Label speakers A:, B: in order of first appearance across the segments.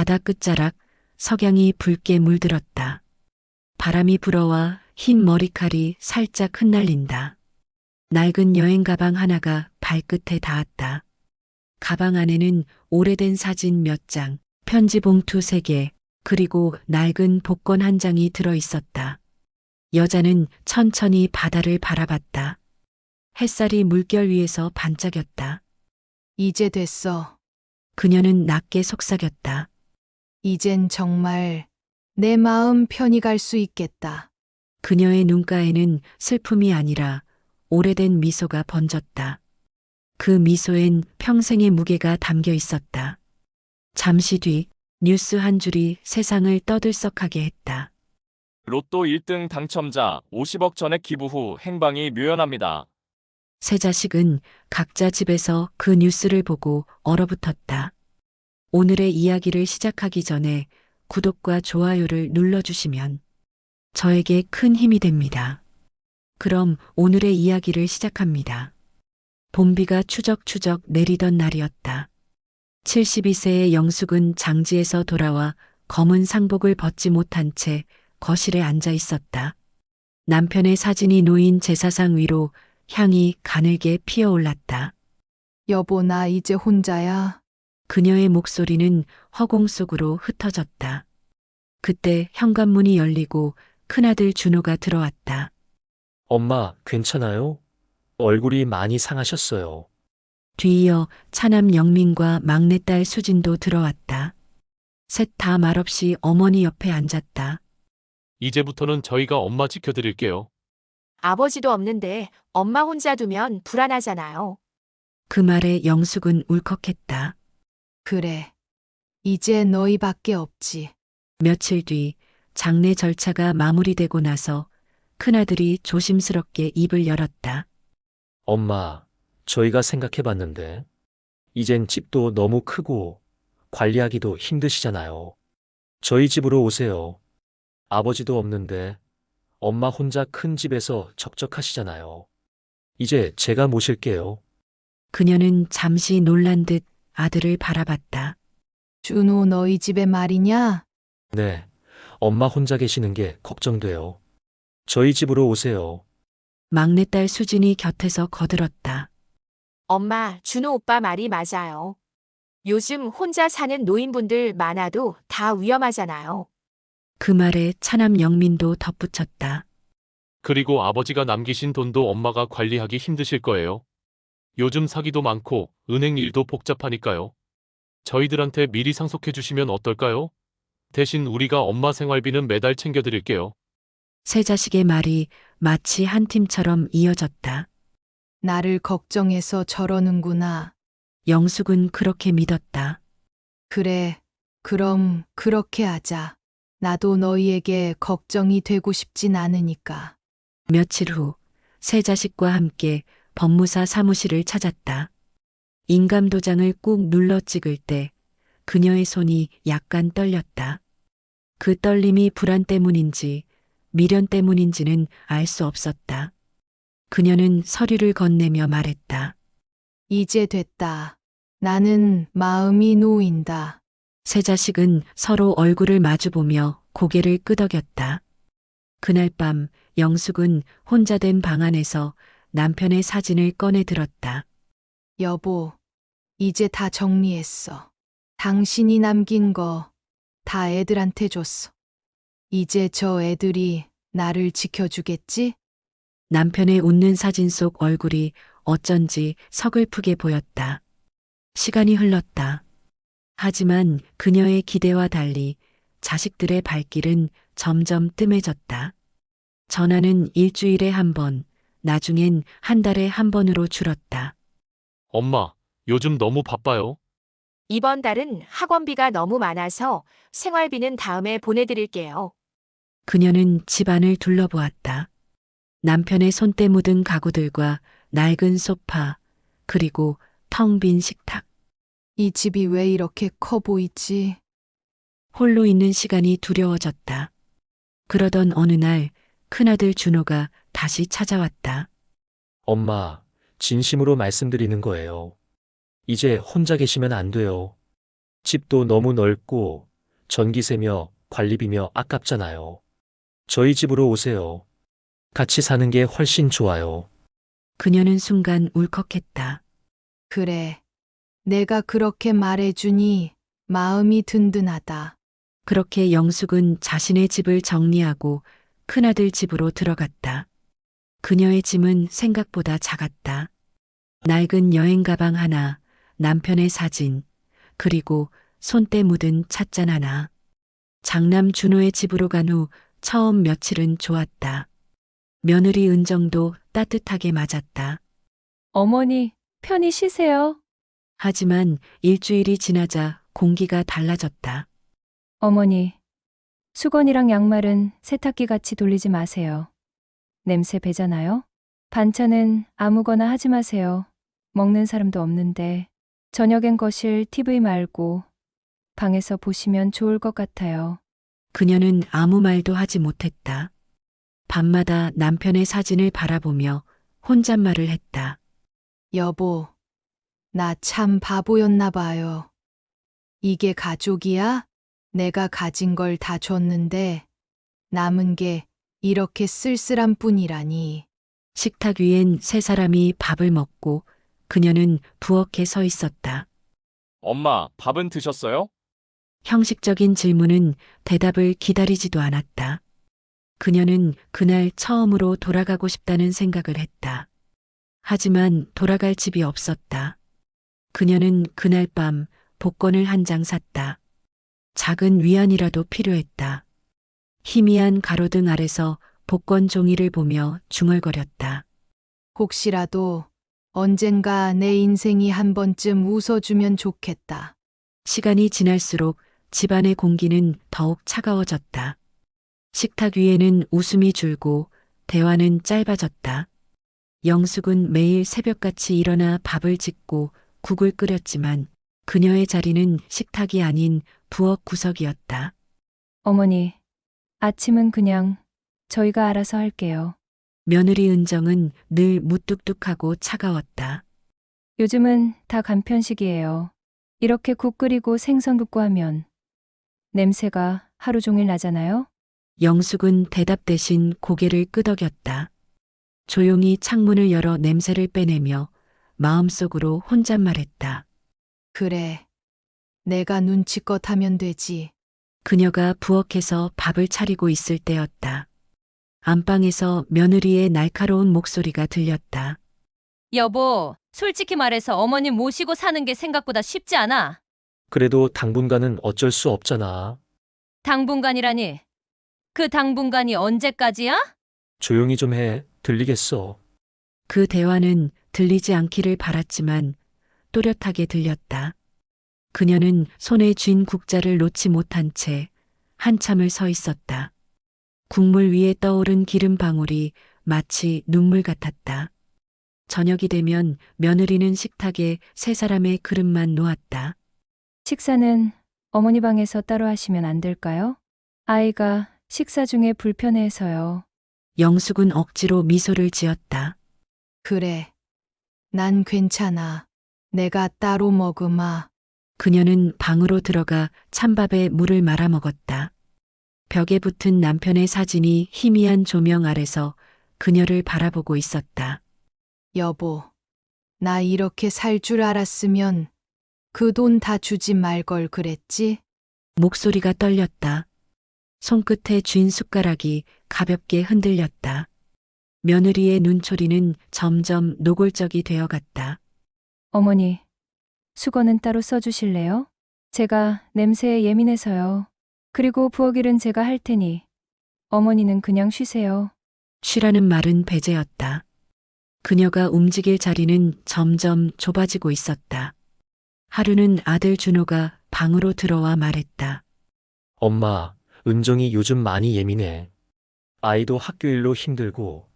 A: 바다 끝자락 석양이 붉게 물들었다. 바람이 불어와 흰 머리칼이 살짝 흩날린다. 낡은 여행 가방 하나가 발끝에 닿았다. 가방 안에는 오래된 사진 몇 장, 편지 봉투 3개, 그리고 낡은 복권 한 장이 들어 있었다. 여자는 천천히 바다를 바라봤다. 햇살이 물결 위에서 반짝였다.
B: 이제 됐어.
A: 그녀는 낮게 속삭였다.
B: 이젠 정말 내 마음 편히 갈 수 있겠다.
A: 그녀의 눈가에는 슬픔이 아니라 오래된 미소가 번졌다. 그 미소엔 평생의 무게가 담겨 있었다. 잠시 뒤 뉴스 한 줄이 세상을 떠들썩하게 했다.
C: 로또 1등 당첨자 50억 전액 기부 후 행방이 묘연합니다.
A: 세 자식은 각자 집에서 그 뉴스를 보고 얼어붙었다. 오늘의 이야기를 시작하기 전에 구독과 좋아요를 눌러주시면 저에게 큰 힘이 됩니다. 그럼 오늘의 이야기를 시작합니다. 봄비가 추적추적 내리던 날이었다. 72세의 영숙은 장지에서 돌아와 검은 상복을 벗지 못한 채 거실에 앉아 있었다. 남편의 사진이 놓인 제사상 위로 향이 가늘게 피어올랐다.
B: 여보, 나 이제 혼자야.
A: 그녀의 목소리는 허공 속으로 흩어졌다. 그때 현관문이 열리고 큰아들 준호가 들어왔다.
D: 엄마, 괜찮아요? 얼굴이 많이 상하셨어요.
A: 뒤이어 차남 영민과 막내딸 수진도 들어왔다. 셋 다 말없이 어머니 옆에 앉았다.
E: 이제부터는 저희가 엄마 지켜드릴게요.
F: 아버지도 없는데 엄마 혼자 두면 불안하잖아요.
A: 그 말에 영숙은 울컥했다.
B: 그래. 이제 너희밖에 없지.
A: 며칠 뒤 장례 절차가 마무리되고 나서 큰아들이 조심스럽게 입을 열었다.
D: 엄마, 저희가 생각해봤는데, 이젠 집도 너무 크고 관리하기도 힘드시잖아요. 저희 집으로 오세요. 아버지도 없는데 엄마 혼자 큰 집에서 적적하시잖아요. 이제 제가 모실게요.
A: 그녀는 잠시 놀란 듯 아들을 바라봤다.
B: 준호, 너희 집에 말이냐?
D: 네, 엄마 혼자 계시는 게 걱정돼요. 저희 집으로 오세요.
A: 막내딸 수진이 곁에서 거들었다.
F: 엄마, 준호 오빠 말이 맞아요. 요즘 혼자 사는 노인분들 많아도 다 위험하잖아요.
A: 그 말에 차남 영민도 덧붙였다.
E: 그리고 아버지가 남기신 돈도 엄마가 관리하기 힘드실 거예요. 요즘 사기도 많고 은행 일도 복잡하니까요. 저희들한테 미리 상속해 주시면 어떨까요? 대신 우리가 엄마 생활비는 매달 챙겨드릴게요.
A: 세 자식의 말이 마치 한 팀처럼 이어졌다.
B: 나를 걱정해서 저러는구나.
A: 영숙은 그렇게 믿었다.
B: 그래. 그럼 그렇게 하자. 나도 너희에게 걱정이 되고 싶진 않으니까.
A: 며칠 후 세 자식과 함께 법무사 사무실을 찾았다. 인감도장을 꾹 눌러 찍을 때 그녀의 손이 약간 떨렸다. 그 떨림이 불안 때문인지 미련 때문인지는 알 수 없었다. 그녀는 서류를 건네며 말했다.
B: 이제 됐다. 나는 마음이 놓인다.
A: 세 자식은 서로 얼굴을 마주보며 고개를 끄덕였다. 그날 밤 영숙은 혼자 된 방 안에서 남편의 사진을 꺼내 들었다.
B: 여보, 이제 다 정리했어. 당신이 남긴 거 다 애들한테 줬어. 이제 저 애들이 나를 지켜주겠지?
A: 남편의 웃는 사진 속 얼굴이 어쩐지 서글프게 보였다. 시간이 흘렀다. 하지만 그녀의 기대와 달리 자식들의 발길은 점점 뜸해졌다. 전화는 일주일에 한 번, 나중엔 한 달에 한 번으로 줄었다.
E: 엄마, 요즘 너무 바빠요.
F: 이번 달은 학원비가 너무 많아서 생활비는 다음에 보내드릴게요.
A: 그녀는 집안을 둘러보았다. 남편의 손때 묻은 가구들과 낡은 소파, 그리고 텅 빈 식탁.
B: 이 집이 왜 이렇게 커 보이지?
A: 홀로 있는 시간이 두려워졌다. 그러던 어느 날 큰아들 준호가 다시 찾아왔다.
D: 엄마, 진심으로 말씀드리는 거예요. 이제 혼자 계시면 안 돼요. 집도 너무 넓고 전기세며 관리비며 아깝잖아요. 저희 집으로 오세요. 같이 사는 게 훨씬 좋아요.
A: 그녀는 순간 울컥했다.
B: 그래. 내가 그렇게 말해주니 마음이 든든하다.
A: 그렇게 영숙은 자신의 집을 정리하고 큰아들 집으로 들어갔다. 그녀의 짐은 생각보다 작았다. 낡은 여행 가방 하나, 남편의 사진, 그리고 손때 묻은 찻잔 하나. 장남 준호의 집으로 간 후 처음 며칠은 좋았다. 며느리 은정도 따뜻하게 맞았다.
G: 어머니, 편히 쉬세요.
A: 하지만 일주일이 지나자 공기가 달라졌다.
G: 어머니, 수건이랑 양말은 세탁기 같이 돌리지 마세요. 냄새 배잖아요? 반찬은 아무거나 하지 마세요. 먹는 사람도 없는데. 저녁엔 거실 TV 말고 방에서 보시면 좋을 것 같아요.
A: 그녀는 아무 말도 하지 못했다. 밤마다 남편의 사진을 바라보며 혼잣말을 했다.
B: 여보, 나 참 바보였나 봐요. 이게 가족이야? 내가 가진 걸 다 줬는데 남은 게 이렇게 쓸쓸한 뿐이라니.
A: 식탁 위엔 세 사람이 밥을 먹고 그녀는 부엌에 서 있었다.
C: 엄마, 밥은 드셨어요?
A: 형식적인 질문은 대답을 기다리지도 않았다. 그녀는 그날 처음으로 돌아가고 싶다는 생각을 했다. 하지만 돌아갈 집이 없었다. 그녀는 그날 밤 복권을 한 장 샀다. 작은 위안이라도 필요했다. 희미한 가로등 아래서 복권 종이를 보며 중얼거렸다.
B: 혹시라도 언젠가 내 인생이 한 번쯤 웃어주면 좋겠다.
A: 시간이 지날수록 집안의 공기는 더욱 차가워졌다. 식탁 위에는 웃음이 줄고 대화는 짧아졌다. 영숙은 매일 새벽같이 일어나 밥을 짓고 국을 끓였지만 그녀의 자리는 식탁이 아닌 부엌 구석이었다.
G: 어머니, 아침은 그냥 저희가 알아서 할게요.
A: 며느리 은정은 늘 무뚝뚝하고 차가웠다.
G: 요즘은 다 간편식이에요. 이렇게 국 끓이고 생선 굽고 하면 냄새가 하루 종일 나잖아요?
A: 영숙은 대답 대신 고개를 끄덕였다. 조용히 창문을 열어 냄새를 빼내며 마음속으로 혼잣말했다.
B: 그래. 내가 눈치껏 하면 되지.
A: 그녀가 부엌에서 밥을 차리고 있을 때였다. 안방에서 며느리의 날카로운 목소리가 들렸다.
H: 여보, 솔직히 말해서 어머님 모시고 사는 게 생각보다 쉽지 않아.
D: 그래도 당분간은 어쩔 수 없잖아.
H: 당분간이라니. 그 당분간이 언제까지야?
D: 조용히 좀 해. 들리겠어.
A: 그 대화는 들리지 않기를 바랐지만 또렷하게 들렸다. 그녀는 손에 쥔 국자를 놓지 못한 채 한참을 서 있었다. 국물 위에 떠오른 기름 방울이 마치 눈물 같았다. 저녁이 되면 며느리는 식탁에 세 사람의 그릇만 놓았다.
G: 식사는 어머니 방에서 따로 하시면 안 될까요? 아이가 식사 중에 불편해서요.
A: 영숙은 억지로 미소를 지었다.
B: 그래. 난 괜찮아. 내가 따로 먹으마.
A: 그녀는 방으로 들어가 찬밥에 물을 말아 먹었다. 벽에 붙은 남편의 사진이 희미한 조명 아래서 그녀를 바라보고 있었다.
B: 여보, 나 이렇게 살 줄 알았으면 그 돈 다 주지 말 걸 그랬지?
A: 목소리가 떨렸다. 손끝에 쥔 숟가락이 가볍게 흔들렸다. 며느리의 눈초리는 점점 노골적이 되어갔다.
G: 어머니, 수건은 따로 써주실래요? 제가 냄새에 예민해서요. 그리고 부엌 일은 제가 할 테니 어머니는 그냥 쉬세요.
A: 쉬라는 말은 배제였다. 그녀가 움직일 자리는 점점 좁아지고 있었다. 하루는 아들 준호가 방으로 들어와 말했다.
D: 엄마, 은정이 요즘 많이 예민해. 아이도 학교 일로 힘들고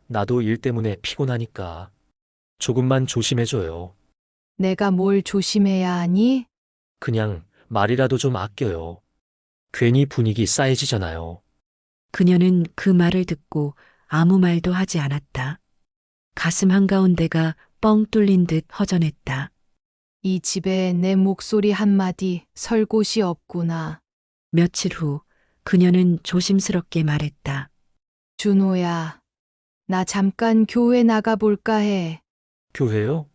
D: 나도 일 때문에 피곤하니까 조금만 조심해줘요.
B: 내가 뭘 조심해야 하니?
D: 그냥 말이라도 좀 아껴요. 괜히 분위기 싸해지잖아요.
A: 그녀는 그 말을 듣고 아무 말도 하지 않았다. 가슴 한가운데가 뻥 뚫린 듯 허전했다.
B: 이 집에 내 목소리 한마디 설 곳이 없구나.
A: 며칠 후 그녀는 조심스럽게 말했다.
B: 준호야, 나 잠깐 교회 나가볼까 해.
D: 교회요?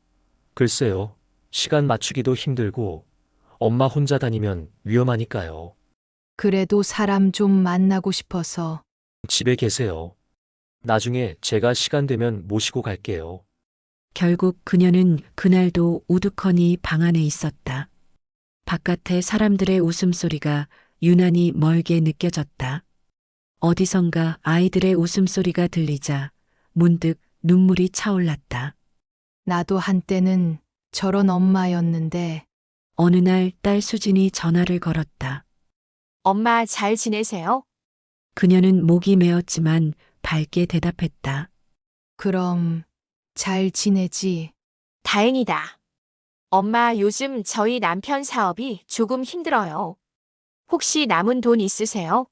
D: 글쎄요. 시간 맞추기도 힘들고 엄마 혼자 다니면 위험하니까요.
B: 그래도 사람 좀 만나고 싶어서.
D: 집에 계세요. 나중에 제가 시간 되면 모시고 갈게요.
A: 결국 그녀는 그날도 우두커니 방 안에 있었다. 바깥에 사람들의 웃음소리가 유난히 멀게 느껴졌다. 어디선가 아이들의 웃음소리가 들리자 문득 눈물이 차올랐다.
B: 나도 한때는 저런 엄마였는데.
A: 어느 날 딸 수진이 전화를 걸었다.
F: 엄마 잘 지내세요?
A: 그녀는 목이 메었지만 밝게 대답했다.
B: 그럼 잘 지내지?
F: 다행이다. 엄마 요즘 저희 남편 사업이 조금 힘들어요. 혹시 남은 돈 있으세요?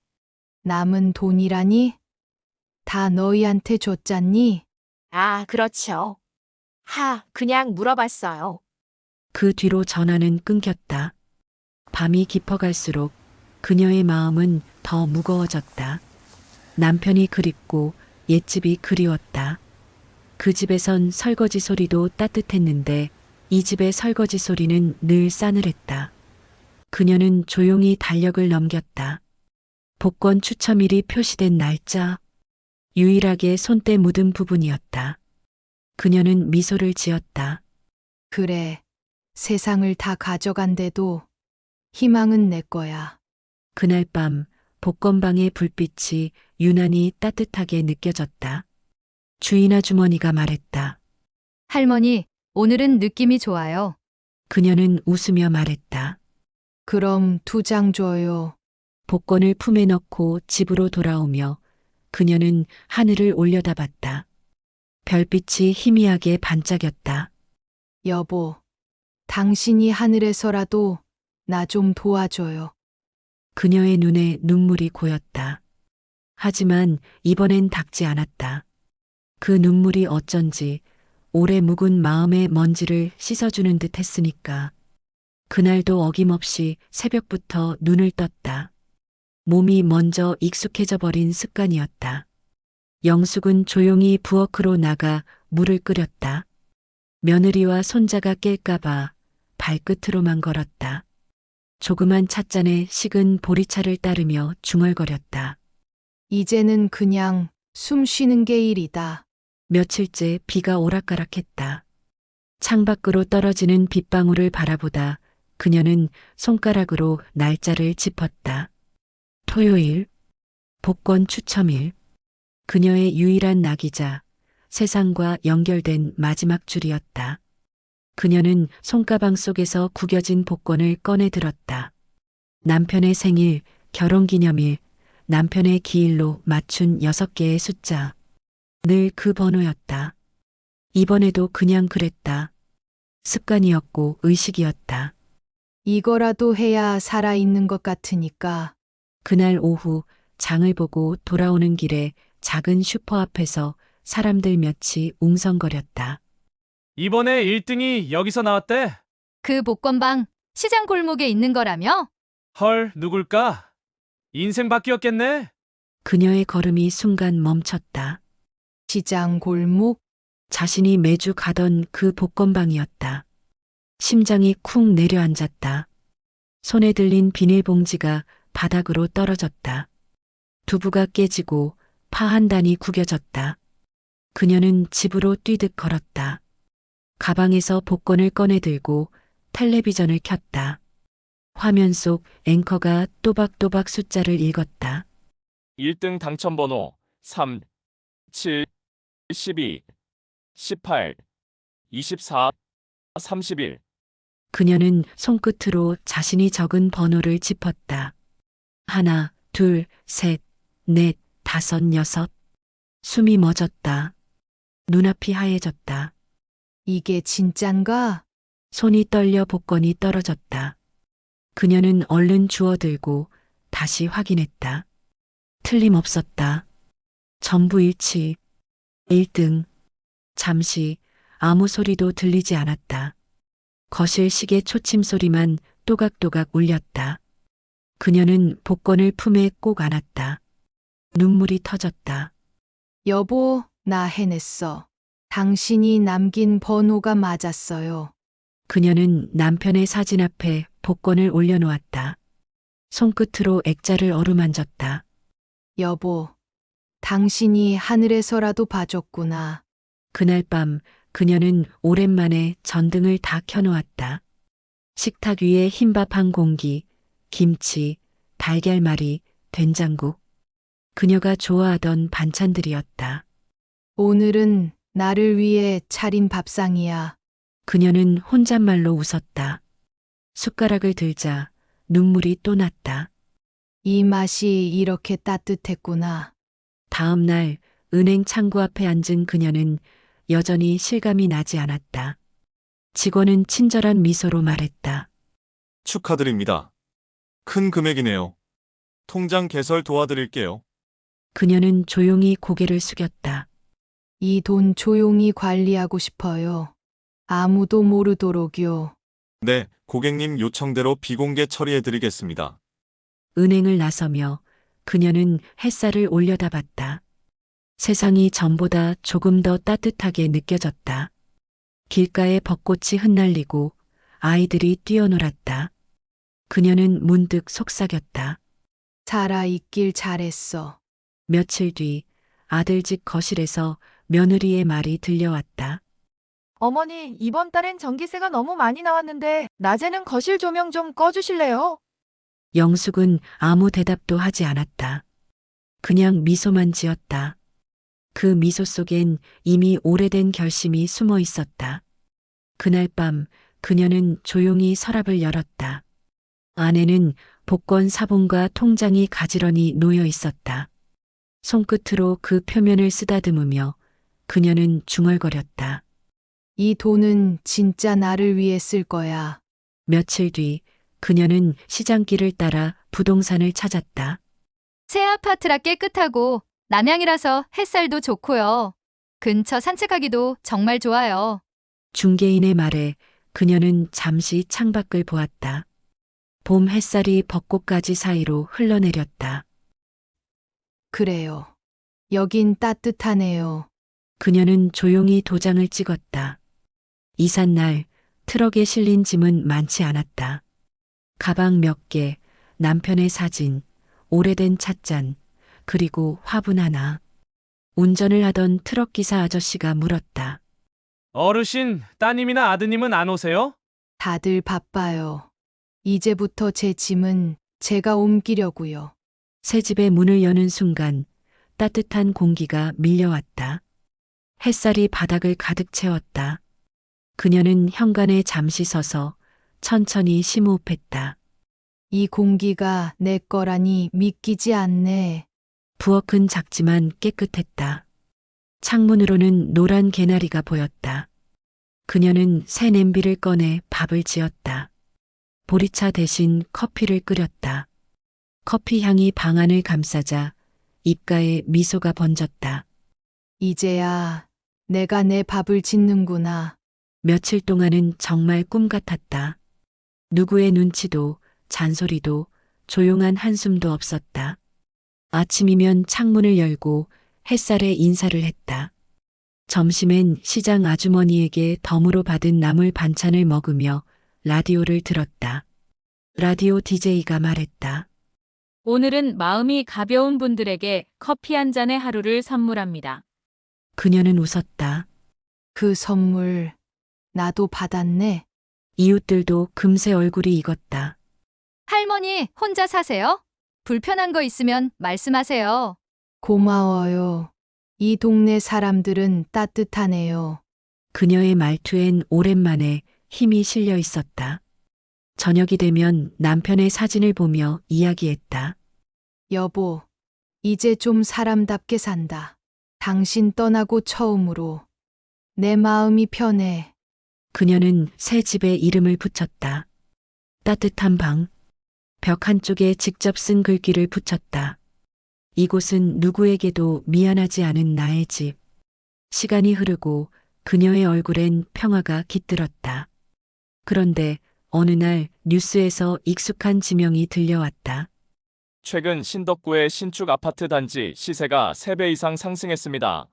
B: 남은 돈이라니? 다 너희한테 줬잖니?
F: 아, 그렇죠. 그냥 물어봤어요.
A: 그 뒤로 전화는 끊겼다. 밤이 깊어갈수록 그녀의 마음은 더 무거워졌다. 남편이 그립고 옛집이 그리웠다. 그 집에선 설거지 소리도 따뜻했는데 이 집의 설거지 소리는 늘 싸늘했다. 그녀는 조용히 달력을 넘겼다. 복권 추첨일이 표시된 날짜. 유일하게 손때 묻은 부분이었다. 그녀는 미소를 지었다.
B: 그래, 세상을 다 가져간대도 희망은 내 거야.
A: 그날 밤 복권방의 불빛이 유난히 따뜻하게 느껴졌다. 주인 아주머니가 말했다.
H: 할머니, 오늘은 느낌이 좋아요.
A: 그녀는 웃으며 말했다.
B: 그럼 2장 줘요.
A: 복권을 품에 넣고 집으로 돌아오며 그녀는 하늘을 올려다봤다. 별빛이 희미하게 반짝였다.
B: 여보, 당신이 하늘에서라도 나 좀 도와줘요.
A: 그녀의 눈에 눈물이 고였다. 하지만 이번엔 닦지 않았다. 그 눈물이 어쩐지 오래 묵은 마음의 먼지를 씻어주는 듯 했으니까. 그날도 어김없이 새벽부터 눈을 떴다. 몸이 먼저 익숙해져 버린 습관이었다. 영숙은 조용히 부엌으로 나가 물을 끓였다. 며느리와 손자가 깰까봐 발끝으로만 걸었다. 조그만 찻잔에 식은 보리차를 따르며 중얼거렸다.
B: 이제는 그냥 숨 쉬는 게 일이다.
A: 며칠째 비가 오락가락했다. 창밖으로 떨어지는 빗방울을 바라보다 그녀는 손가락으로 날짜를 짚었다. 토요일, 복권 추첨일. 그녀의 유일한 낙이자 세상과 연결된 마지막 줄이었다. 그녀는 손가방 속에서 구겨진 복권을 꺼내 들었다. 남편의 생일, 결혼기념일, 남편의 기일로 맞춘 6개의 숫자. 늘 그 번호였다. 이번에도 그냥 그랬다. 습관이었고 의식이었다.
B: 이거라도 해야 살아있는 것 같으니까.
A: 그날 오후 장을 보고 돌아오는 길에 작은 슈퍼 앞에서 사람들 몇이 웅성거렸다.
I: 이번에 1등이 여기서 나왔대.
H: 그 복권방 시장 골목에 있는 거라며?
I: 헐, 누굴까? 인생 바뀌었겠네.
A: 그녀의 걸음이 순간 멈췄다.
B: 시장 골목?
A: 자신이 매주 가던 그 복권방이었다. 심장이 쿵 내려앉았다. 손에 들린 비닐봉지가 바닥으로 떨어졌다. 두부가 깨지고 파 한 단이 구겨졌다. 그녀는 집으로 뛰듯 걸었다. 가방에서 복권을 꺼내 들고 텔레비전을 켰다. 화면 속 앵커가 또박또박 숫자를 읽었다.
C: 1등 당첨번호 3, 7, 12, 18, 24, 31.
A: 그녀는 손끝으로 자신이 적은 번호를 짚었다. 하나, 둘, 셋, 넷, 다섯, 여섯. 숨이 멎었다. 눈앞이 하얘졌다.
B: 이게 진짠가?
A: 손이 떨려 복권이 떨어졌다. 그녀는 얼른 주워들고 다시 확인했다. 틀림없었다. 전부 일치. 1등. 잠시 아무 소리도 들리지 않았다. 거실 시계 초침 소리만 또각또각 울렸다. 그녀는 복권을 품에 꼭 안았다. 눈물이 터졌다.
B: 여보, 나 해냈어. 당신이 남긴 번호가 맞았어요.
A: 그녀는 남편의 사진 앞에 복권을 올려놓았다. 손끝으로 액자를 어루만졌다.
B: 여보, 당신이 하늘에서라도 봐줬구나.
A: 그날 밤 그녀는 오랜만에 전등을 다 켜놓았다. 식탁 위에 흰밥 한 공기, 김치, 달걀말이, 된장국. 그녀가 좋아하던 반찬들이었다.
B: 오늘은 나를 위해 차린 밥상이야.
A: 그녀는 혼잣말로 웃었다. 숟가락을 들자 눈물이 또 났다.
B: 이 맛이 이렇게 따뜻했구나.
A: 다음 날 은행 창구 앞에 앉은 그녀는 여전히 실감이 나지 않았다. 직원은 친절한 미소로 말했다.
J: 축하드립니다. 큰 금액이네요. 통장 개설 도와드릴게요.
A: 그녀는 조용히 고개를 숙였다.
B: 이 돈 조용히 관리하고 싶어요. 아무도 모르도록요.
J: 네, 고객님 요청대로 비공개 처리해드리겠습니다.
A: 은행을 나서며 그녀는 햇살을 올려다봤다. 세상이 전보다 조금 더 따뜻하게 느껴졌다. 길가에 벚꽃이 흩날리고 아이들이 뛰어놀았다. 그녀는 문득 속삭였다.
B: 살아있길 잘했어.
A: 며칠 뒤 아들 집 거실에서 며느리의 말이 들려왔다.
F: 어머니, 이번 달엔 전기세가 너무 많이 나왔는데 낮에는 거실 조명 좀 꺼주실래요?
A: 영숙은 아무 대답도 하지 않았다. 그냥 미소만 지었다. 그 미소 속엔 이미 오래된 결심이 숨어 있었다. 그날 밤 그녀는 조용히 서랍을 열었다. 안에는 복권 사본과 통장이 가지런히 놓여 있었다. 손끝으로 그 표면을 쓰다듬으며 그녀는 중얼거렸다.
B: 이 돈은 진짜 나를 위해 쓸 거야.
A: 며칠 뒤 그녀는 시장길을 따라 부동산을 찾았다.
H: 새 아파트라 깨끗하고 남향이라서 햇살도 좋고요. 근처 산책하기도 정말 좋아요.
A: 중개인의 말에 그녀는 잠시 창밖을 보았다. 봄 햇살이 벚꽃가지 사이로 흘러내렸다.
B: 그래요. 여긴 따뜻하네요.
A: 그녀는 조용히 도장을 찍었다. 이삿날 트럭에 실린 짐은 많지 않았다. 가방 몇 개, 남편의 사진, 오래된 찻잔, 그리고 화분 하나. 운전을 하던 트럭 기사 아저씨가 물었다.
I: 어르신, 따님이나 아드님은 안 오세요?
B: 다들 바빠요. 이제부터 제 짐은 제가 옮기려고요.
A: 새 집의 문을 여는 순간 따뜻한 공기가 밀려왔다. 햇살이 바닥을 가득 채웠다. 그녀는 현관에 잠시 서서 천천히 심호흡했다.
B: 이 공기가 내 거라니 믿기지 않네.
A: 부엌은 작지만 깨끗했다. 창문으로는 노란 개나리가 보였다. 그녀는 새 냄비를 꺼내 밥을 지었다. 보리차 대신 커피를 끓였다. 커피 향이 방안을 감싸자 입가에 미소가 번졌다.
B: 이제야 내가 내 밥을 짓는구나.
A: 며칠 동안은 정말 꿈 같았다. 누구의 눈치도 잔소리도 조용한 한숨도 없었다. 아침이면 창문을 열고 햇살에 인사를 했다. 점심엔 시장 아주머니에게 덤으로 받은 나물 반찬을 먹으며 라디오를 들었다. 라디오 DJ가 말했다.
K: 오늘은 마음이 가벼운 분들에게 커피 한 잔의 하루를 선물합니다.
A: 그녀는 웃었다.
B: 그 선물 나도 받았네.
A: 이웃들도 금세 얼굴이 익었다.
H: 할머니, 혼자 사세요? 불편한 거 있으면 말씀하세요.
B: 고마워요. 이 동네 사람들은 따뜻하네요.
A: 그녀의 말투엔 오랜만에 힘이 실려 있었다. 저녁이 되면 남편의 사진을 보며 이야기했다.
B: 여보, 이제 좀 사람답게 산다. 당신 떠나고 처음으로 내 마음이 편해.
A: 그녀는 새 집에 이름을 붙였다. 따뜻한 방. 벽 한쪽에 직접 쓴 글귀를 붙였다. 이곳은 누구에게도 미안하지 않은 나의 집. 시간이 흐르고 그녀의 얼굴엔 평화가 깃들었다. 그런데 어느 날 뉴스에서 익숙한 지명이 들려왔다.
C: 최근 신덕구의 신축 아파트 단지 시세가 3배 이상 상승했습니다.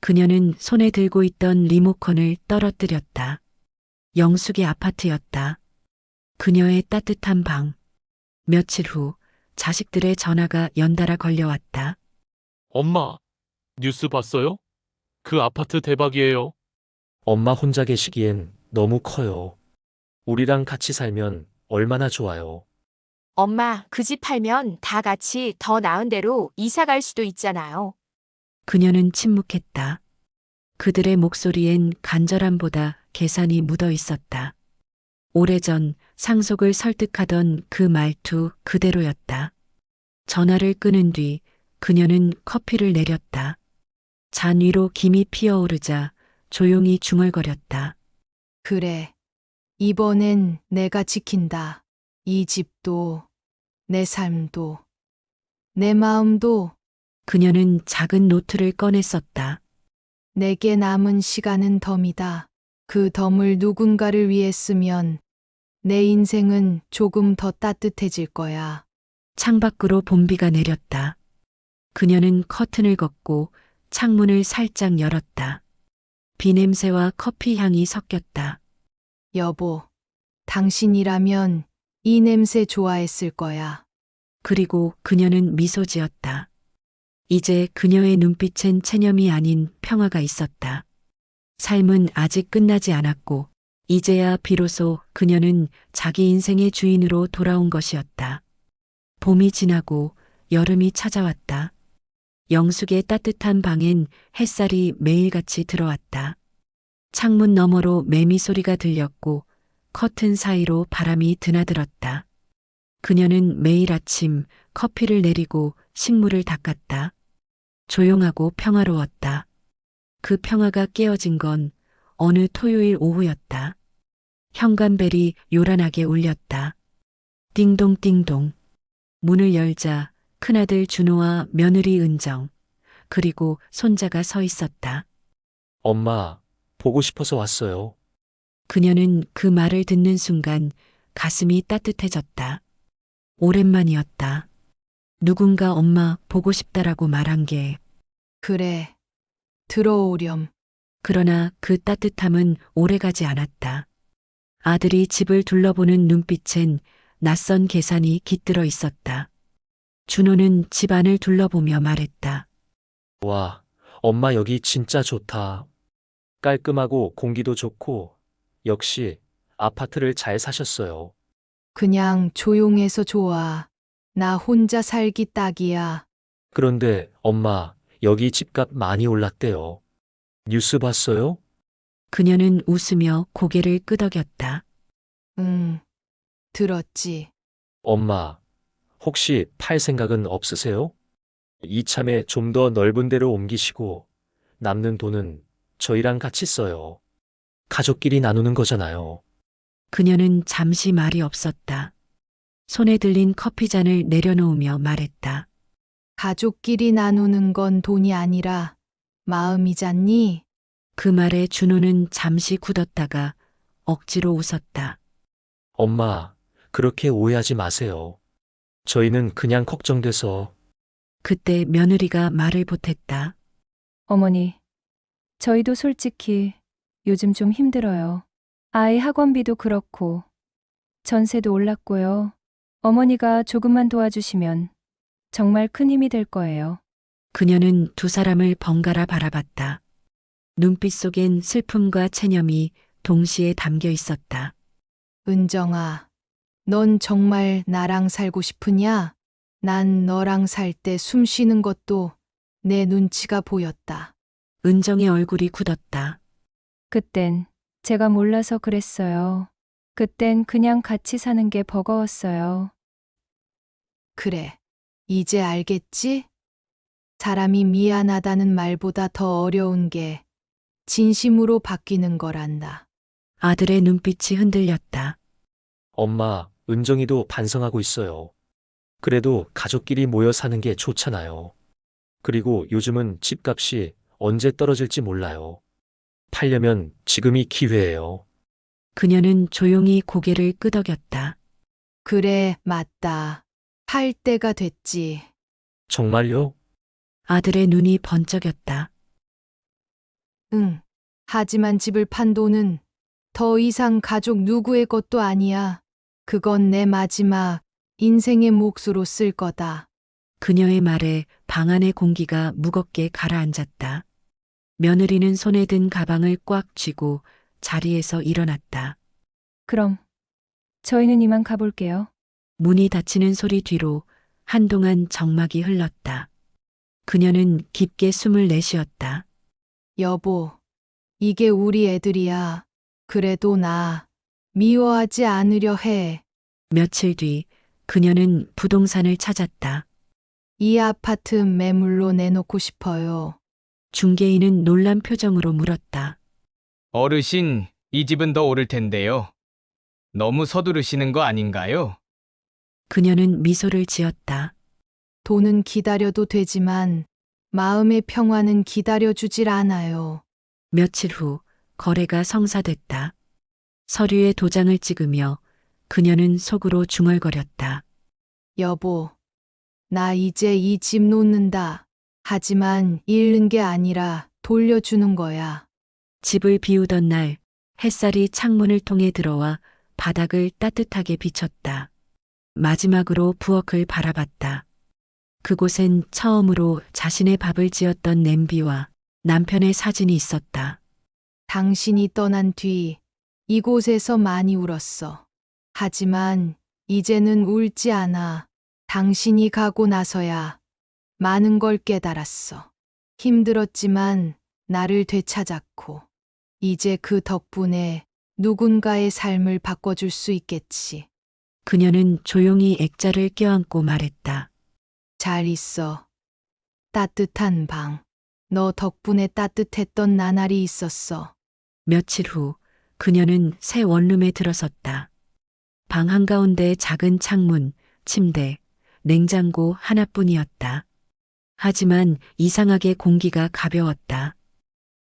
A: 그녀는 손에 들고 있던 리모컨을 떨어뜨렸다. 영숙의 아파트였다. 그녀의 따뜻한 방. 며칠 후 자식들의 전화가 연달아 걸려왔다.
E: 엄마, 뉴스 봤어요? 그 아파트 대박이에요.
D: 엄마 혼자 계시기엔 너무 커요. 우리랑 같이 살면 얼마나 좋아요.
F: 엄마, 그 집 팔면 다 같이 더 나은 데로 이사 갈 수도 있잖아요.
A: 그녀는 침묵했다. 그들의 목소리엔 간절함보다 계산이 묻어 있었다. 오래전 상속을 설득하던 그 말투 그대로였다. 전화를 끊은 뒤 그녀는 커피를 내렸다. 잔 위로 김이 피어오르자 조용히 중얼거렸다.
B: 그래. 이번엔 내가 지킨다. 이 집도, 내 삶도, 내 마음도.
A: 그녀는 작은 노트를 꺼내 썼다.
B: 내게 남은 시간은 덤이다. 그 덤을 누군가를 위해 쓰면 내 인생은 조금 더 따뜻해질 거야.
A: 창밖으로 봄비가 내렸다. 그녀는 커튼을 걷고 창문을 살짝 열었다. 비 냄새와 커피 향이 섞였다.
B: 여보, 당신이라면 이 냄새 좋아했을 거야.
A: 그리고 그녀는 미소 지었다. 이제 그녀의 눈빛엔 체념이 아닌 평화가 있었다. 삶은 아직 끝나지 않았고, 이제야 비로소 그녀는 자기 인생의 주인으로 돌아온 것이었다. 봄이 지나고 여름이 찾아왔다. 영숙의 따뜻한 방엔 햇살이 매일같이 들어왔다. 창문 너머로 매미 소리가 들렸고 커튼 사이로 바람이 드나들었다. 그녀는 매일 아침 커피를 내리고 식물을 닦았다. 조용하고 평화로웠다. 그 평화가 깨어진 건 어느 토요일 오후였다. 현관벨이 요란하게 울렸다. 띵동띵동. 문을 열자 큰아들 준호와 며느리 은정, 그리고 손자가 서 있었다.
D: 엄마, 보고 싶어서 왔어요.
A: 그녀는 그 말을 듣는 순간 가슴이 따뜻해졌다. 오랜만이었다. 누군가 엄마 보고 싶다라고 말한 게.
B: 그래. 들어오렴.
A: 그러나 그 따뜻함은 오래가지 않았다. 아들이 집을 둘러보는 눈빛엔 낯선 계산이 깃들어 있었다. 준호는 집 안을 둘러보며 말했다.
D: 와, 엄마 여기 진짜 좋다. 깔끔하고 공기도 좋고, 역시 아파트를 잘 사셨어요.
B: 그냥 조용해서 좋아. 나 혼자 살기 딱이야.
D: 그런데 엄마, 여기 집값 많이 올랐대요. 뉴스 봤어요?
A: 그녀는 웃으며 고개를 끄덕였다.
B: 응. 들었지.
D: 엄마, 혹시 팔 생각은 없으세요? 이참에 좀 더 넓은 데로 옮기시고, 남는 돈은 저희랑 같이 써요. 가족끼리 나누는 거잖아요.
A: 그녀는 잠시 말이 없었다. 손에 들린 커피잔을 내려놓으며 말했다.
B: 가족끼리 나누는 건 돈이 아니라 마음이잖니?
A: 그 말에 준호는 잠시 굳었다가 억지로 웃었다.
D: 엄마, 그렇게 오해하지 마세요. 저희는 그냥 걱정돼서.
A: 그때 며느리가 말을 보탰다.
G: 어머니, 저희도 솔직히 요즘 좀 힘들어요. 아이 학원비도 그렇고 전세도 올랐고요. 어머니가 조금만 도와주시면 정말 큰 힘이 될 거예요.
A: 그녀는 두 사람을 번갈아 바라봤다. 눈빛 속엔 슬픔과 체념이 동시에 담겨 있었다.
B: 은정아, 넌 정말 나랑 살고 싶으냐? 난 너랑 살 때 숨 쉬는 것도 내 눈치가 보였다.
A: 은정의 얼굴이 굳었다.
G: 그땐 제가 몰라서 그랬어요. 그땐 그냥 같이 사는 게 버거웠어요.
B: 그래, 이제 알겠지? 사람이 미안하다는 말보다 더 어려운 게 진심으로 바뀌는 거란다.
A: 아들의 눈빛이 흔들렸다.
D: 엄마, 은정이도 반성하고 있어요. 그래도 가족끼리 모여 사는 게 좋잖아요. 그리고 요즘은 집값이 언제 떨어질지 몰라요. 팔려면 지금이 기회예요.
A: 그녀는 조용히 고개를 끄덕였다.
B: 그래, 맞다. 팔 때가 됐지.
D: 정말요?
A: 아들의 눈이 번쩍였다.
B: 응. 하지만 집을 판 돈은 더 이상 가족 누구의 것도 아니야. 그건 내 마지막 인생의 몫으로 쓸 거다.
A: 그녀의 말에 방 안의 공기가 무겁게 가라앉았다. 며느리는 손에 든 가방을 꽉 쥐고 자리에서 일어났다.
G: 그럼 저희는 이만 가볼게요.
A: 문이 닫히는 소리 뒤로 한동안 정막이 흘렀다. 그녀는 깊게 숨을 내쉬었다.
B: 여보, 이게 우리 애들이야. 그래도 나 미워하지 않으려 해.
A: 며칠 뒤 그녀는 부동산을 찾았다.
B: 이 아파트 매물로 내놓고 싶어요.
A: 중개인은 놀란 표정으로 물었다.
I: 어르신, 이 집은 더 오를 텐데요. 너무 서두르시는 거 아닌가요?
A: 그녀는 미소를 지었다.
B: 돈은 기다려도 되지만 마음의 평화는 기다려주질 않아요.
A: 며칠 후 거래가 성사됐다. 서류에 도장을 찍으며 그녀는 속으로 중얼거렸다.
B: 여보, 나 이제 이 집 놓는다. 하지만 잃는 게 아니라 돌려주는 거야.
A: 집을 비우던 날 햇살이 창문을 통해 들어와 바닥을 따뜻하게 비쳤다. 마지막으로 부엌을 바라봤다. 그곳엔 처음으로 자신의 밥을 지었던 냄비와 남편의 사진이 있었다.
B: 당신이 떠난 뒤 이곳에서 많이 울었어. 하지만 이제는 울지 않아. 당신이 가고 나서야 많은 걸 깨달았어. 힘들었지만 나를 되찾았고, 이제 그 덕분에 누군가의 삶을 바꿔줄 수 있겠지.
A: 그녀는 조용히 액자를 껴안고 말했다.
B: 잘 있어. 따뜻한 방. 너 덕분에 따뜻했던 나날이 있었어.
A: 며칠 후 그녀는 새 원룸에 들어섰다. 방 한가운데 작은 창문, 침대, 냉장고 하나뿐이었다. 하지만 이상하게 공기가 가벼웠다.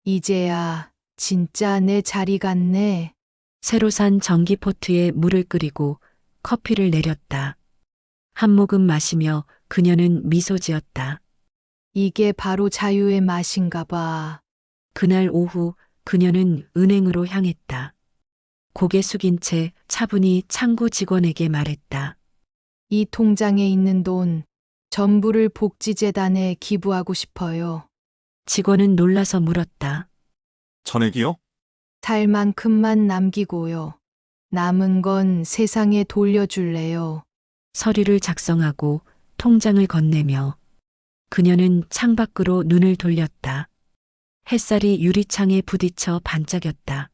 B: 이제야 진짜 내 자리 같네.
A: 새로 산 전기포트에 물을 끓이고 커피를 내렸다. 한 모금 마시며 그녀는 미소 지었다.
B: 이게 바로 자유의 맛인가 봐.
A: 그날 오후 그녀는 은행으로 향했다. 고개 숙인 채 차분히 창구 직원에게 말했다.
B: 이 통장에 있는 돈 전부를 복지재단에 기부하고 싶어요.
A: 직원은 놀라서 물었다.
J: 전액이요?
B: 살 만큼만 남기고요. 남은 건 세상에 돌려줄래요.
A: 서류를 작성하고 통장을 건네며 그녀는 창밖으로 눈을 돌렸다. 햇살이 유리창에 부딪혀 반짝였다.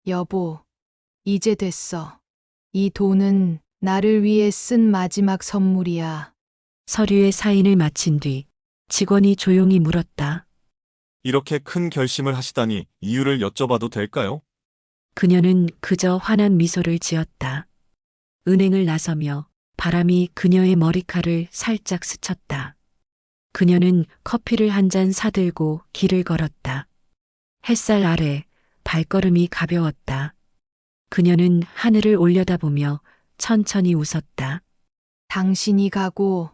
B: 여보, 이제 됐어. 이 돈은 나를 위해 쓴 마지막 선물이야.
A: 서류에 사인을 마친 뒤 직원이 조용히 물었다.
J: 이렇게 큰 결심을 하시다니 이유를 여쭤봐도 될까요?
A: 그녀는 그저 환한 미소를 지었다. 은행을 나서며 바람이 그녀의 머리칼을 살짝 스쳤다. 그녀는 커피를 한 잔 사들고 길을 걸었다. 햇살 아래 발걸음이 가벼웠다. 그녀는 하늘을 올려다보며 천천히 웃었다.
B: 당신이 가고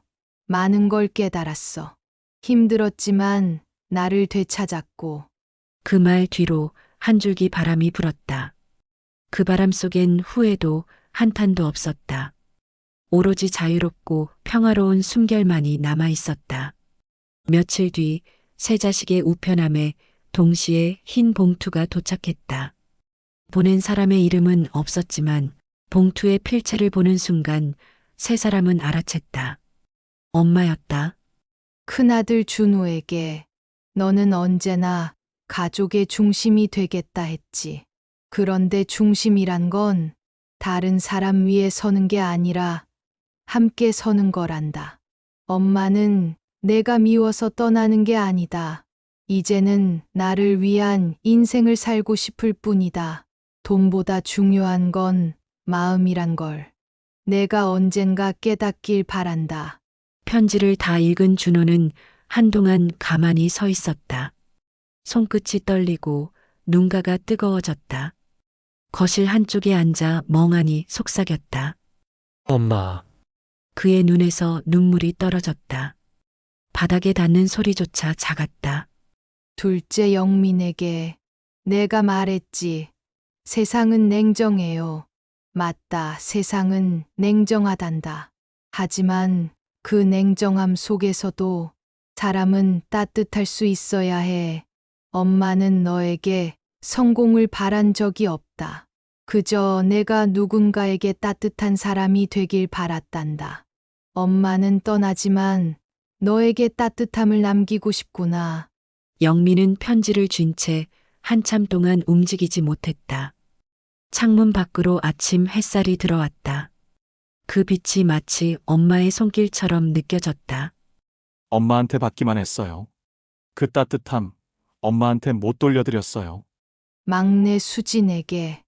B: 많은 걸 깨달았어. 힘들었지만 나를 되찾았고.
A: 그 말 뒤로 한 줄기 바람이 불었다. 그 바람 속엔 후회도 한탄도 없었다. 오로지 자유롭고 평화로운 숨결만이 남아 있었다. 며칠 뒤 새 자식의 우편함에 동시에 흰 봉투가 도착했다. 보낸 사람의 이름은 없었지만 봉투의 필체를 보는 순간 세 사람은 알아챘다. 엄마였다.
B: 큰아들 준호에게 너는 언제나 가족의 중심이 되겠다 했지. 그런데 중심이란 건 다른 사람 위에 서는 게 아니라 함께 서는 거란다. 엄마는 내가 미워서 떠나는 게 아니다. 이제는 나를 위한 인생을 살고 싶을 뿐이다. 돈보다 중요한 건 마음이란 걸 내가 언젠가 깨닫길 바란다.
A: 편지를 다 읽은 준호는 한동안 가만히 서 있었다. 손끝이 떨리고 눈가가 뜨거워졌다. 거실 한쪽에 앉아 멍하니 속삭였다.
D: 엄마,
A: 그의 눈에서 눈물이 떨어졌다. 바닥에 닿는 소리조차 작았다.
B: 둘째 영민에게 내가 말했지. 세상은 냉정해요. 맞다. 세상은 냉정하단다. 하지만 그 냉정함 속에서도 사람은 따뜻할 수 있어야 해. 엄마는 너에게 성공을 바란 적이 없다. 그저 내가 누군가에게 따뜻한 사람이 되길 바랐단다. 엄마는 떠나지만 너에게 따뜻함을 남기고 싶구나.
A: 영민은 편지를 쥔 채 한참 동안 움직이지 못했다. 창문 밖으로 아침 햇살이 들어왔다. 그 빛이 마치 엄마의 손길처럼 느껴졌다.
J: 엄마한테 받기만 했어요. 그 따뜻함, 엄마한테 못 돌려드렸어요.
B: 막내 수진에게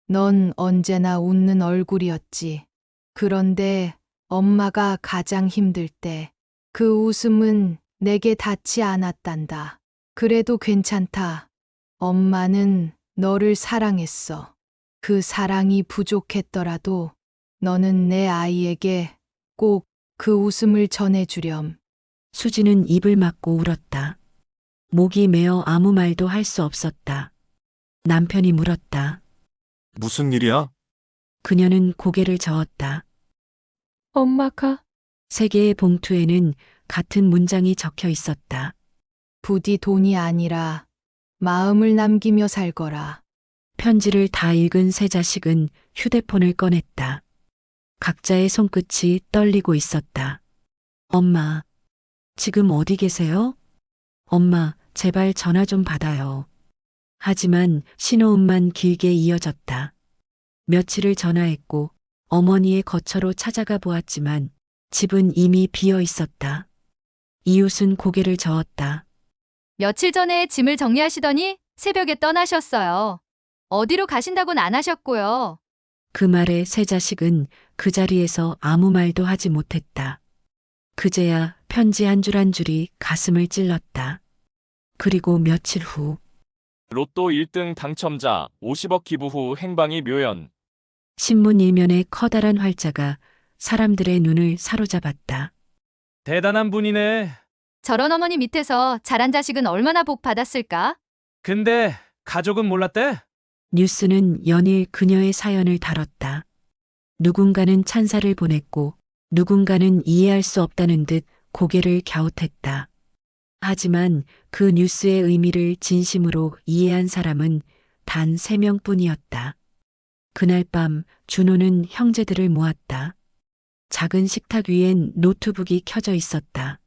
B: 넌 언제나 웃는 얼굴이었지. 그런데 엄마가 가장 힘들 때 그 웃음은 내게 닿지 않았단다. 그래도 괜찮다. 엄마는 너를 사랑했어. 그 사랑이 부족했더라도 너는 내 아이에게 꼭 그 웃음을 전해주렴.
A: 수지는 입을 막고 울었다. 목이 메어 아무 말도 할 수 없었다. 남편이 물었다.
J: 무슨 일이야?
A: 그녀는 고개를 저었다.
G: 엄마가
A: 세 개의 봉투에는 같은 문장이 적혀 있었다.
B: 부디 돈이 아니라 마음을 남기며 살거라.
A: 편지를 다 읽은 세 자식은 휴대폰을 꺼냈다. 각자의 손끝이 떨리고 있었다. 엄마, 지금 어디 계세요? 엄마, 제발 전화 좀 받아요. 하지만 신호음만 길게 이어졌다. 며칠을 전화했고 어머니의 거처로 찾아가 보았지만 집은 이미 비어 있었다. 이웃은 고개를 저었다.
H: 며칠 전에 짐을 정리하시더니 새벽에 떠나셨어요. 어디로 가신다고는 안 하셨고요.
A: 그 말에 세 자식은 그 자리에서 아무 말도 하지 못했다. 그제야 편지 한 줄 한 줄이 가슴을 찔렀다. 그리고 며칠 후
C: 로또 1등 당첨자 50억 기부 후 행방이 묘연.
A: 신문 일면의 커다란 활자가 사람들의 눈을 사로잡았다.
I: 대단한 분이네.
H: 저런 어머니 밑에서 자란 자식은 얼마나 복 받았을까?
I: 근데 가족은 몰랐대?
A: 뉴스는 연일 그녀의 사연을 다뤘다. 누군가는 찬사를 보냈고 누군가는 이해할 수 없다는 듯 고개를 갸웃했다. 하지만 그 뉴스의 의미를 진심으로 이해한 사람은 단 3명뿐이었다. 그날 밤 준호는 형제들을 모았다. 작은 식탁 위엔 노트북이 켜져 있었다.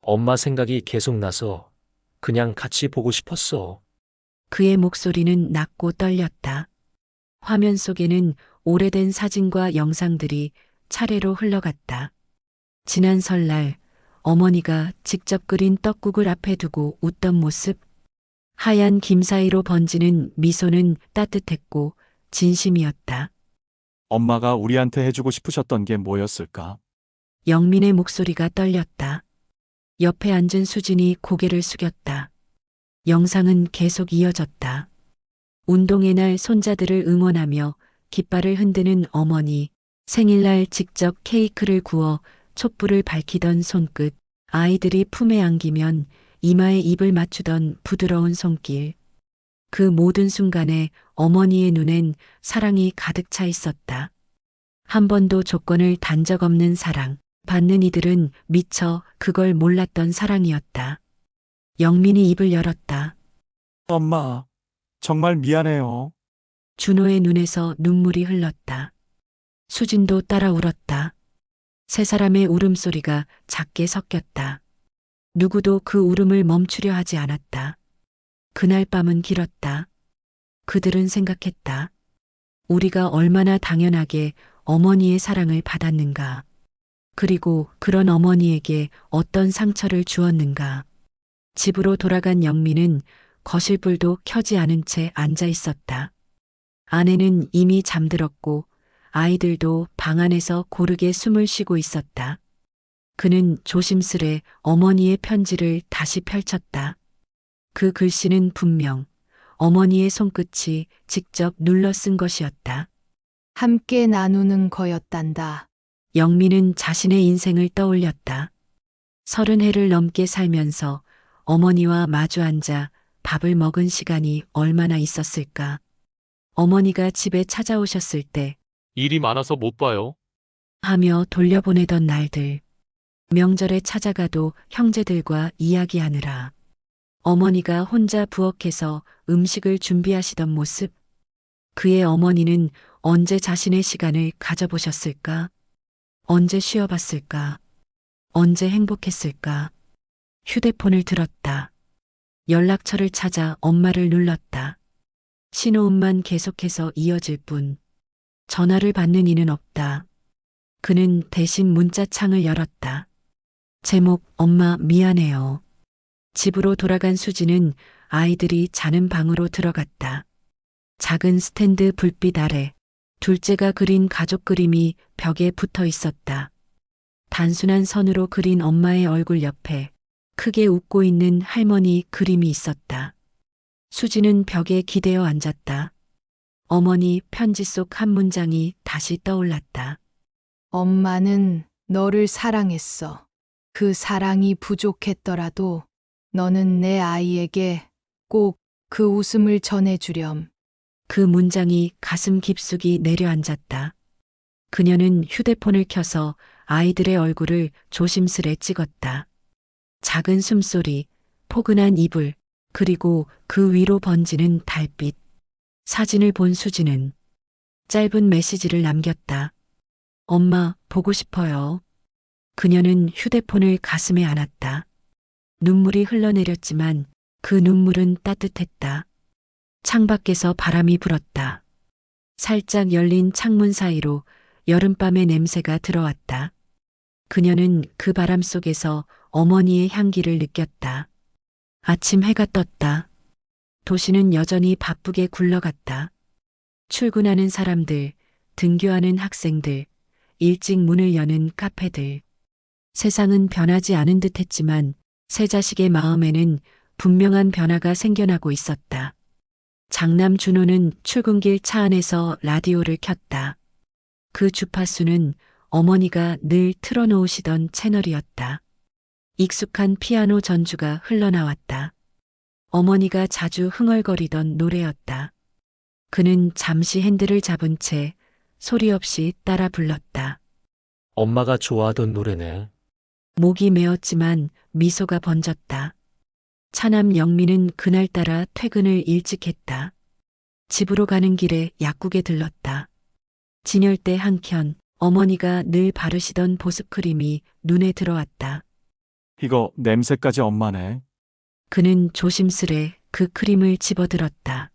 D: 엄마 생각이 계속 나서 그냥 같이 보고 싶었어.
A: 그의 목소리는 낮고 떨렸다. 화면 속에는 오래된 사진과 영상들이 차례로 흘러갔다. 지난 설날 어머니가 직접 끓인 떡국을 앞에 두고 웃던 모습, 하얀 김 사이로 번지는 미소는 따뜻했고 진심이었다.
J: 엄마가 우리한테 해주고 싶으셨던 게 뭐였을까?
A: 영민의 목소리가 떨렸다. 옆에 앉은 수진이 고개를 숙였다. 영상은 계속 이어졌다. 운동의 날 손자들을 응원하며 깃발을 흔드는 어머니, 생일날 직접 케이크를 구워 촛불을 밝히던 손끝, 아이들이 품에 안기면 이마에 입을 맞추던 부드러운 손길. 그 모든 순간에 어머니의 눈엔 사랑이 가득 차 있었다. 한 번도 조건을 단 적 없는 사랑, 받는 이들은 미처 그걸 몰랐던 사랑이었다. 영민이 입을 열었다.
J: 엄마, 정말 미안해요.
A: 준호의 눈에서 눈물이 흘렀다. 수진도 따라 울었다. 세 사람의 울음소리가 작게 섞였다. 누구도 그 울음을 멈추려 하지 않았다. 그날 밤은 길었다. 그들은 생각했다. 우리가 얼마나 당연하게 어머니의 사랑을 받았는가. 그리고 그런 어머니에게 어떤 상처를 주었는가. 집으로 돌아간 영민은 거실 불도 켜지 않은 채 앉아 있었다. 아내는 이미 잠들었고 아이들도 방 안에서 고르게 숨을 쉬고 있었다. 그는 조심스레 어머니의 편지를 다시 펼쳤다. 그 글씨는 분명 어머니의 손끝이 직접 눌러 쓴 것이었다.
B: 함께 나누는 거였단다.
A: 영미는 자신의 인생을 떠올렸다. 30해를 넘게 살면서 어머니와 마주 앉아 밥을 먹은 시간이 얼마나 있었을까. 어머니가 집에 찾아오셨을 때
E: 일이 많아서 못 봐요.
A: 하며 돌려보내던 날들. 명절에 찾아가도 형제들과 이야기하느라. 어머니가 혼자 부엌에서 음식을 준비하시던 모습. 그의 어머니는 언제 자신의 시간을 가져보셨을까? 언제 쉬어봤을까? 언제 행복했을까? 휴대폰을 들었다. 연락처를 찾아 엄마를 눌렀다. 신호음만 계속해서 이어질 뿐. 전화를 받는 이는 없다. 그는 대신 문자창을 열었다. 제목 엄마 미안해요. 집으로 돌아간 수지는 아이들이 자는 방으로 들어갔다. 작은 스탠드 불빛 아래 둘째가 그린 가족 그림이 벽에 붙어 있었다. 단순한 선으로 그린 엄마의 얼굴 옆에 크게 웃고 있는 할머니 그림이 있었다. 수지는 벽에 기대어 앉았다. 어머니 편지 속 한 문장이 다시 떠올랐다.
B: 엄마는 너를 사랑했어. 그 사랑이 부족했더라도 너는 내 아이에게 꼭 그 웃음을 전해주렴.
A: 그 문장이 가슴 깊숙이 내려앉았다. 그녀는 휴대폰을 켜서 아이들의 얼굴을 조심스레 찍었다. 작은 숨소리, 포근한 이불, 그리고 그 위로 번지는 달빛. 사진을 본 수지는 짧은 메시지를 남겼다. 엄마, 보고 싶어요. 그녀는 휴대폰을 가슴에 안았다. 눈물이 흘러내렸지만 그 눈물은 따뜻했다. 창밖에서 바람이 불었다. 살짝 열린 창문 사이로 여름밤의 냄새가 들어왔다. 그녀는 그 바람 속에서 어머니의 향기를 느꼈다. 아침 해가 떴다. 도시는 여전히 바쁘게 굴러갔다. 출근하는 사람들, 등교하는 학생들, 일찍 문을 여는 카페들. 세상은 변하지 않은 듯 했지만 세 자식의 마음에는 분명한 변화가 생겨나고 있었다. 장남 준호는 출근길 차 안에서 라디오를 켰다. 그 주파수는 어머니가 늘 틀어놓으시던 채널이었다. 익숙한 피아노 전주가 흘러나왔다. 어머니가 자주 흥얼거리던 노래였다. 그는 잠시 핸들을 잡은 채 소리 없이 따라 불렀다.
D: 엄마가 좋아하던 노래네.
A: 목이 메었지만 미소가 번졌다. 차남 영미는 그날따라 퇴근을 일찍 했다. 집으로 가는 길에 약국에 들렀다. 진열대 한켠 어머니가 늘 바르시던 보습크림이 눈에 들어왔다.
J: 이거 냄새까지 엄마네.
A: 그는 조심스레 그 크림을 집어들었다.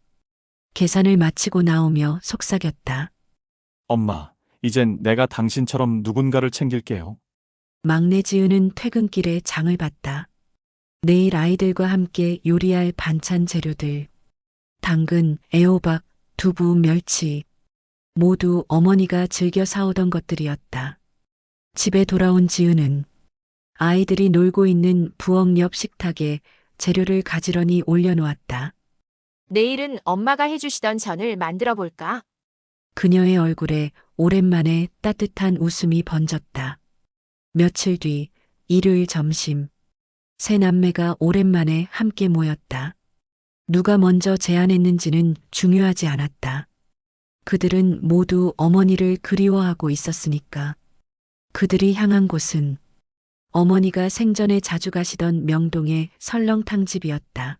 A: 계산을 마치고 나오며 속삭였다.
J: 엄마, 이젠 내가 당신처럼 누군가를 챙길게요.
A: 막내 지은은 퇴근길에 장을 봤다. 내일 아이들과 함께 요리할 반찬 재료들. 당근, 애호박, 두부, 멸치. 모두 어머니가 즐겨 사오던 것들이었다. 집에 돌아온 지은은 아이들이 놀고 있는 부엌 옆 식탁에 재료를 가지런히 올려놓았다.
F: 내일은 엄마가 해주시던 전을 만들어 볼까?
A: 그녀의 얼굴에 오랜만에 따뜻한 웃음이 번졌다. 며칠 뒤 일요일 점심. 세 남매가 오랜만에 함께 모였다. 누가 먼저 제안했는지는 중요하지 않았다. 그들은 모두 어머니를 그리워하고 있었으니까. 그들이 향한 곳은 어머니가 생전에 자주 가시던 명동의 설렁탕집이었다.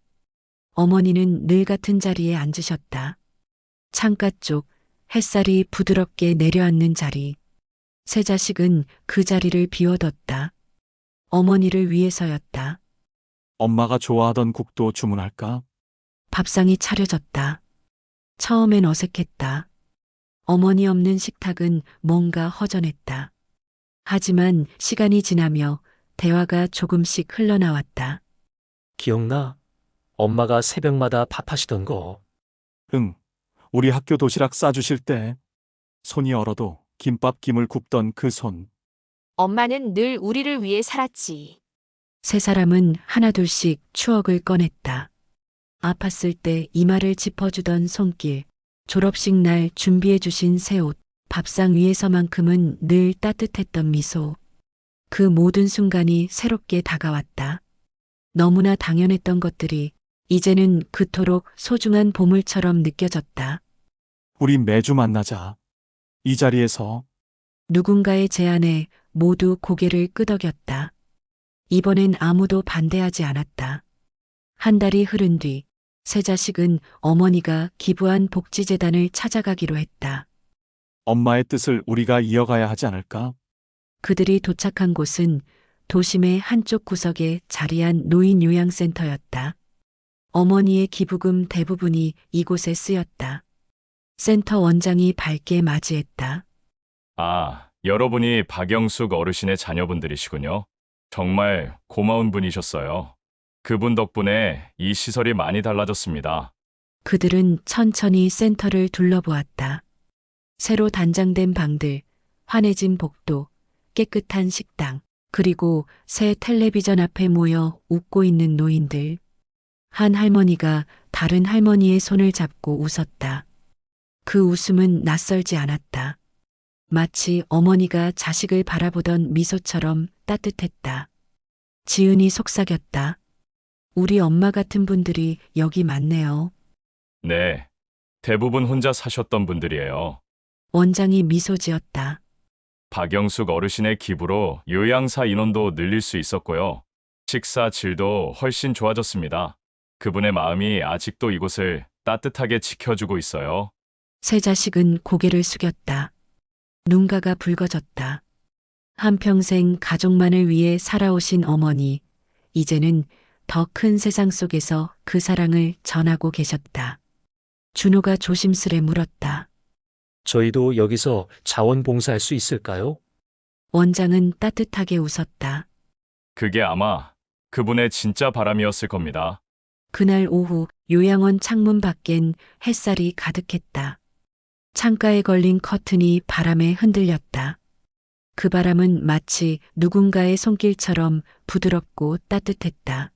A: 어머니는 늘 같은 자리에 앉으셨다. 창가 쪽 햇살이 부드럽게 내려앉는 자리. 세 자식은 그 자리를 비워뒀다. 어머니를 위해서였다.
J: 엄마가 좋아하던 국도 주문할까?
A: 밥상이 차려졌다. 처음엔 어색했다. 어머니 없는 식탁은 뭔가 허전했다. 하지만 시간이 지나며 대화가 조금씩 흘러나왔다.
D: 기억나? 엄마가 새벽마다 밥하시던 거.
J: 응. 우리 학교 도시락 싸주실 때 손이 얼어도 김밥 김을 굽던 그 손.
F: 엄마는 늘 우리를 위해 살았지.
A: 세 사람은 하나둘씩 추억을 꺼냈다. 아팠을 때 이마를 짚어주던 손길, 졸업식 날 준비해주신 새 옷, 밥상 위에서만큼은 늘 따뜻했던 미소. 그 모든 순간이 새롭게 다가왔다. 너무나 당연했던 것들이 이제는 그토록 소중한 보물처럼 느껴졌다.
J: 우리 매주 만나자. 이 자리에서.
A: 누군가의 제안에 모두 고개를 끄덕였다. 이번엔 아무도 반대하지 않았다. 한 달이 흐른 뒤 새 자식은 어머니가 기부한 복지재단을 찾아가기로 했다.
J: 엄마의 뜻을 우리가 이어가야 하지 않을까?
A: 그들이 도착한 곳은 도심의 한쪽 구석에 자리한 노인 요양센터였다. 어머니의 기부금 대부분이 이곳에 쓰였다. 센터 원장이 밝게 맞이했다.
C: 아, 여러분이 박영숙 어르신의 자녀분들이시군요. 정말 고마운 분이셨어요. 그분 덕분에 이 시설이 많이 달라졌습니다.
A: 그들은 천천히 센터를 둘러보았다. 새로 단장된 방들, 환해진 복도, 깨끗한 식당, 그리고 새 텔레비전 앞에 모여 웃고 있는 노인들. 한 할머니가 다른 할머니의 손을 잡고 웃었다. 그 웃음은 낯설지 않았다. 마치 어머니가 자식을 바라보던 미소처럼 따뜻했다. 지은이 속삭였다. 우리 엄마 같은 분들이 여기 많네요.
C: 네, 대부분 혼자 사셨던 분들이에요.
A: 원장이 미소 지었다.
C: 박영숙 어르신의 기부로 요양사 인원도 늘릴 수 있었고요. 식사 질도 훨씬 좋아졌습니다. 그분의 마음이 아직도 이곳을 따뜻하게 지켜주고 있어요.
A: 새 자식은 고개를 숙였다. 눈가가 붉어졌다. 한평생 가족만을 위해 살아오신 어머니, 이제는 더 큰 세상 속에서 그 사랑을 전하고 계셨다. 준호가 조심스레 물었다.
D: 저희도 여기서 자원봉사할 수 있을까요?
A: 원장은 따뜻하게 웃었다.
C: 그게 아마 그분의 진짜 바람이었을 겁니다.
A: 그날 오후 요양원 창문 밖엔 햇살이 가득했다. 창가에 걸린 커튼이 바람에 흔들렸다. 그 바람은 마치 누군가의 손길처럼 부드럽고 따뜻했다.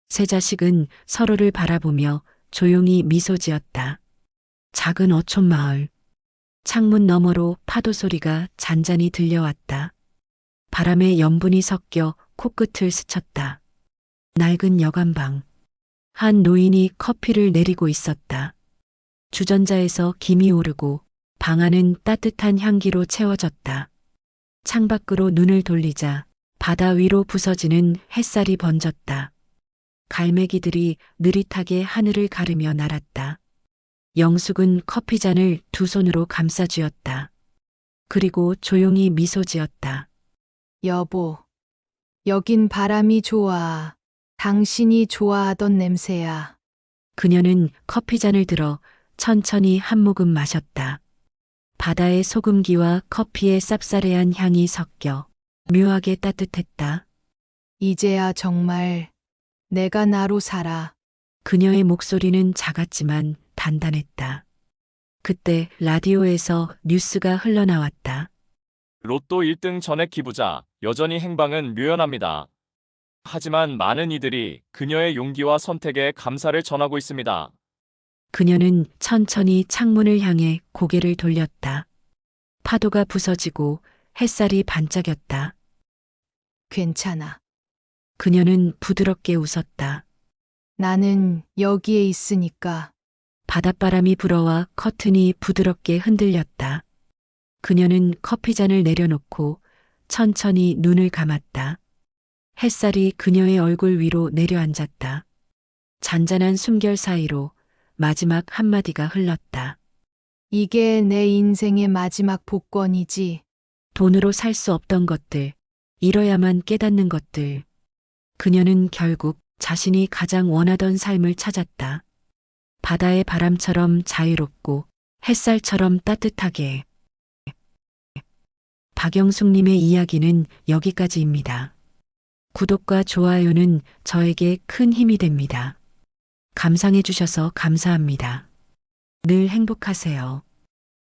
A: 세 자식은 서로를 바라보며 조용히 미소 지었다. 작은 어촌 마을. 창문 너머로 파도 소리가 잔잔히 들려왔다. 바람에 염분이 섞여 코끝을 스쳤다. 낡은 여관방. 한 노인이 커피를 내리고 있었다. 주전자에서 김이 오르고 방 안은 따뜻한 향기로 채워졌다. 창밖으로 눈을 돌리자 바다 위로 부서지는 햇살이 번졌다. 갈매기들이 느릿하게 하늘을 가르며 날았다. 영숙은 커피잔을 두 손으로 감싸쥐었다. 그리고 조용히 미소 지었다.
B: 여보, 여긴 바람이 좋아. 당신이 좋아하던 냄새야.
A: 그녀는 커피잔을 들어 천천히 한 모금 마셨다. 바다의 소금기와 커피의 쌉싸래한 향이 섞여 묘하게 따뜻했다.
B: 이제야 정말 내가 나로 살아.
A: 그녀의 목소리는 작았지만 단단했다. 그때 라디오에서 뉴스가 흘러나왔다.
C: 로또 1등 전액 기부자, 여전히 행방은 묘연합니다. 하지만 많은 이들이 그녀의 용기와 선택에 감사를 전하고 있습니다.
A: 그녀는 천천히 창문을 향해 고개를 돌렸다. 파도가 부서지고 햇살이 반짝였다.
B: 괜찮아.
A: 그녀는 부드럽게 웃었다.
B: 나는 여기에 있으니까.
A: 바닷바람이 불어와 커튼이 부드럽게 흔들렸다. 그녀는 커피잔을 내려놓고 천천히 눈을 감았다. 햇살이 그녀의 얼굴 위로 내려앉았다. 잔잔한 숨결 사이로 마지막 한마디가 흘렀다.
B: 이게 내 인생의 마지막 복권이지.
A: 돈으로 살 수 없던 것들, 잃어야만 깨닫는 것들. 그녀는 결국 자신이 가장 원하던 삶을 찾았다. 바다의 바람처럼 자유롭고 햇살처럼 따뜻하게. 박영숙님의 이야기는 여기까지입니다. 구독과 좋아요는 저에게 큰 힘이 됩니다. 감상해 주셔서 감사합니다. 늘 행복하세요.